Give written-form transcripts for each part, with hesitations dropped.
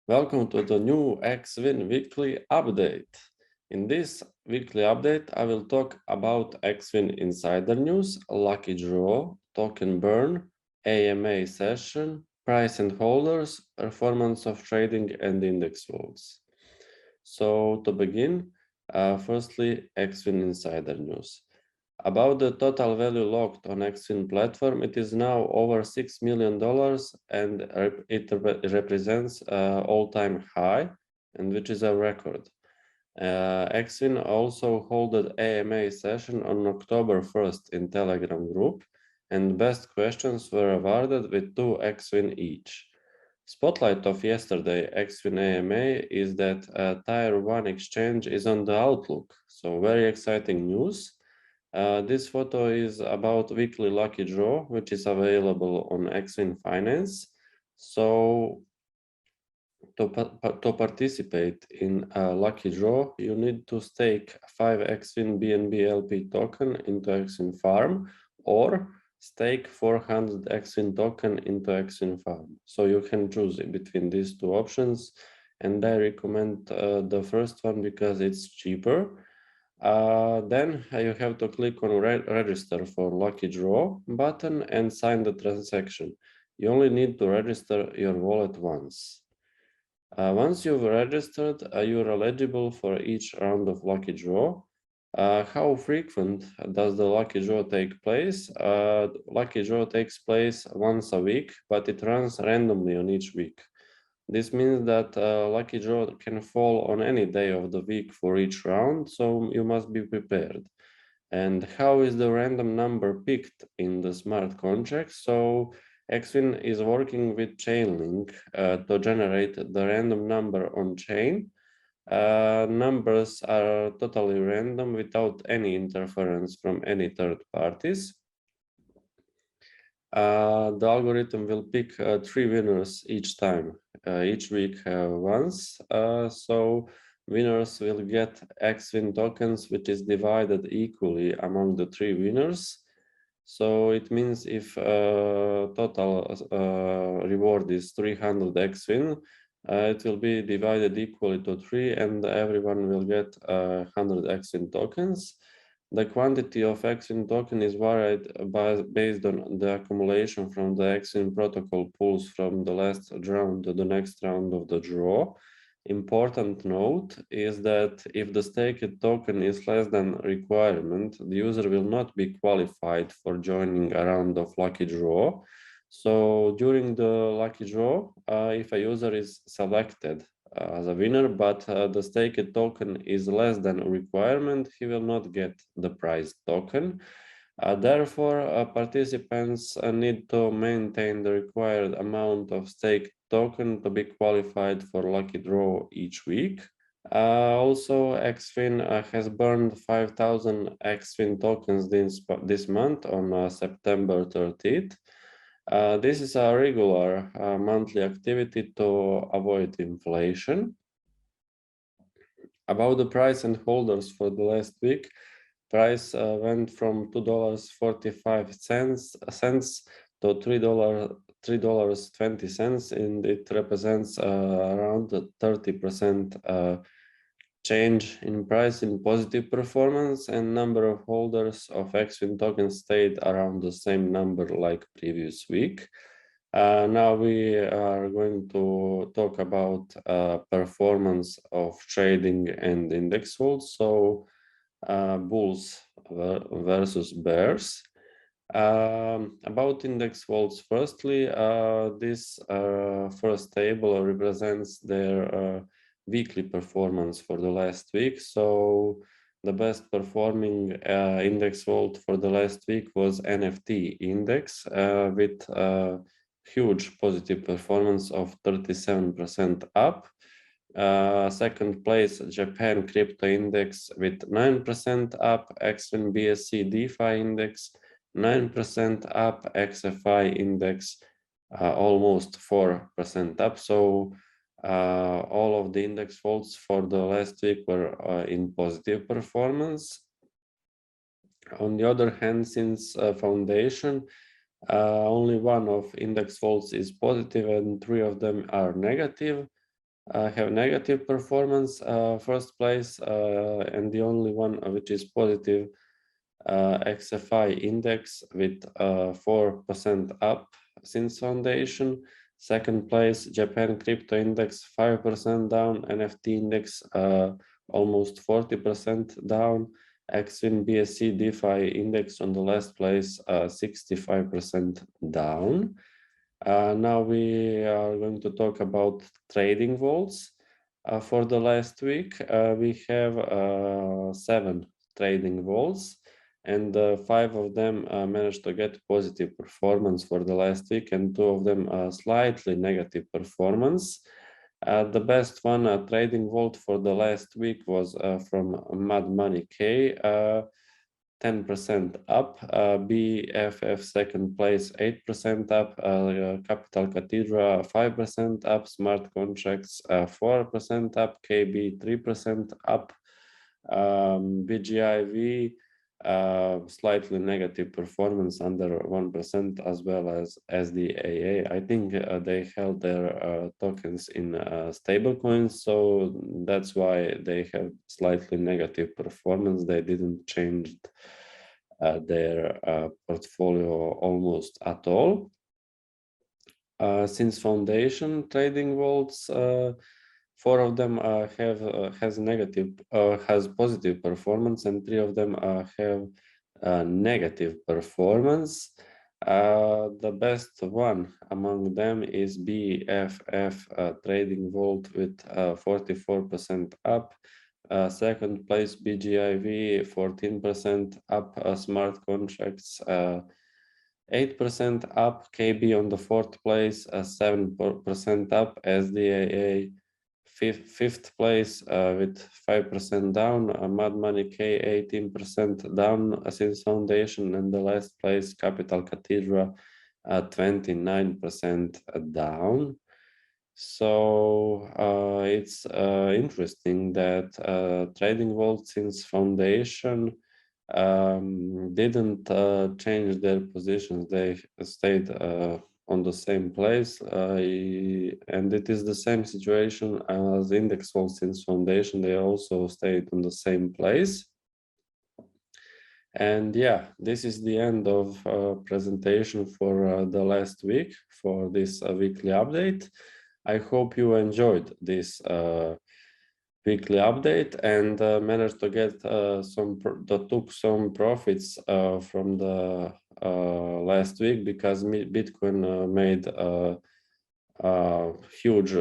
Welcome to the new xWIN weekly update. In this weekly update, I will talk about xWIN insider news, lucky draw, token burn, AMA session, price and holders, performance of trading and index flows. So to begin, firstly, xWIN insider news. About the total value locked on xWIN platform, it is now over $6 million and it represents all-time high, and which is a record. xWIN also held an AMA session on October 1st in Telegram group, and best questions were awarded with 2 xWIN each. Spotlight of yesterday xWIN AMA is that Tier 1 exchange is on the outlook, so very exciting news. This photo is about weekly lucky draw, which is available on xWIN Finance. So to participate in a lucky draw, you need to stake 5 xWIN BNB LP token into xWIN Farm or stake 400 xWIN token into xWIN Farm. So you can choose between these two options, and I recommend the first one because it's cheaper. Then you have to click on register for lucky draw button and sign the transaction. You only need to register your wallet once. Once you've registered, you're eligible for each round of lucky draw. How frequent does the lucky draw take place? Lucky draw takes place once a week, but it runs randomly on each week. This means that lucky draw can fall on any day of the week for each round, so you must be prepared. And how is the random number picked in the smart contract? So xWIN is working with Chainlink to generate the random number on chain. Numbers are totally random without any interference from any third parties. The algorithm will pick 3 winners each time, each week once. So winners will get xWIN tokens, which is divided equally among the 3 winners. So it means if total reward is 300 xWIN, it will be divided equally to 3 and everyone will get 100 xWIN tokens. The quantity of xWIN token is varied based on the accumulation from the xWIN protocol pools from the last round to the next round of the draw. Important note is that if the staked token is less than requirement, the user will not be qualified for joining a round of lucky draw. So during the lucky draw, if a user is selected as a winner, but the staked token is less than a requirement, he will not get the prize token. Therefore, participants need to maintain the required amount of staked token to be qualified for lucky draw each week. Also, xWIN has burned 5,000 xWIN tokens this month on September 30th. This is a regular monthly activity to avoid inflation. About the price and holders for the last week, price went from $2.45 to $3.20, and it represents around 30% change in price in positive performance, and number of holders of xWIN tokens stayed around the same number like previous week. Now we are going to talk about performance of trading and index flows. So bulls versus bears. About index flows, firstly, this first table represents their weekly performance for the last week. So the best performing index vault for the last week was NFT index with huge positive performance of 37% up. Second place, Japan crypto index with 9% up, xWIN BSC DeFi index 9% up, XFI index almost 4% up. So all of the index vaults for the last week were in positive performance. On the other hand, since foundation, only one of index vaults is positive and 3 of them are negative. have negative performance. First place and the only one which is positive, XFI index with 4% up since foundation. Second place, Japan crypto index 5% down, NFT index almost 40% down, xWIN BSC DeFi index on the last place 65% down. Now we are going to talk about trading vaults. For the last week, we have 7 trading vaults, and 5 of them managed to get positive performance for the last week, and 2 of them slightly negative performance. The best one trading vault for the last week was from Mad Money K, 10% up, BFF second place 8% up, Capital Cathedra 5% up, Smart Contracts 4% up, KB 3% up, BGIV slightly negative performance under 1%, as well as SDAA. I think they held their tokens in stable coins, so that's why they have slightly negative performance. They didn't change their portfolio almost at all. Since foundation trading vaults, 4 of them has positive performance, and 3 of them have negative performance. The best one among them is BFF trading vault with 44% up. Second place BGIV 14% up, Smart Contracts 8% up, KB on the 4th place 7% up, SDAA 5th place with 5% down, Mad Money K 18% down since foundation, and the last place Capital Cathedra 29% down. So it's interesting that trading vault since foundation didn't change their positions. They stayed on the same place, and it is the same situation as index vault since foundation. They also stayed on the same place. And yeah, this is the end of presentation for the last week for this weekly update. I hope you enjoyed this weekly update and managed to get took some profits from the last week, because Bitcoin made a huge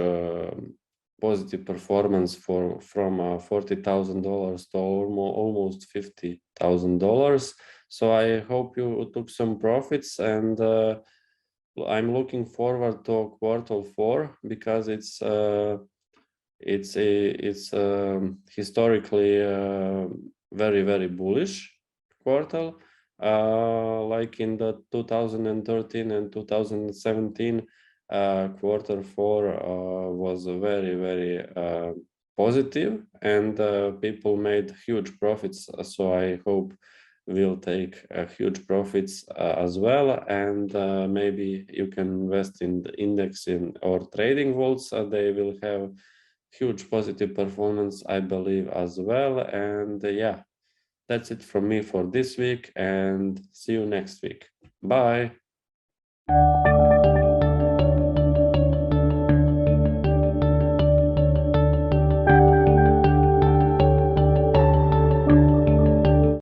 positive performance from $40,000 to almost $50,000. So I hope you took some profits, and I'm looking forward to Q4 because it's historically very, very bullish quarter, like in the 2013 and 2017 Q4 was very, very positive, and people made huge profits. So I hope we'll take huge profits as well, and maybe you can invest in the index or trading vaults. They will have huge positive performance, I believe, as well. And yeah, that's it from me for this week, and see you next week. Bye.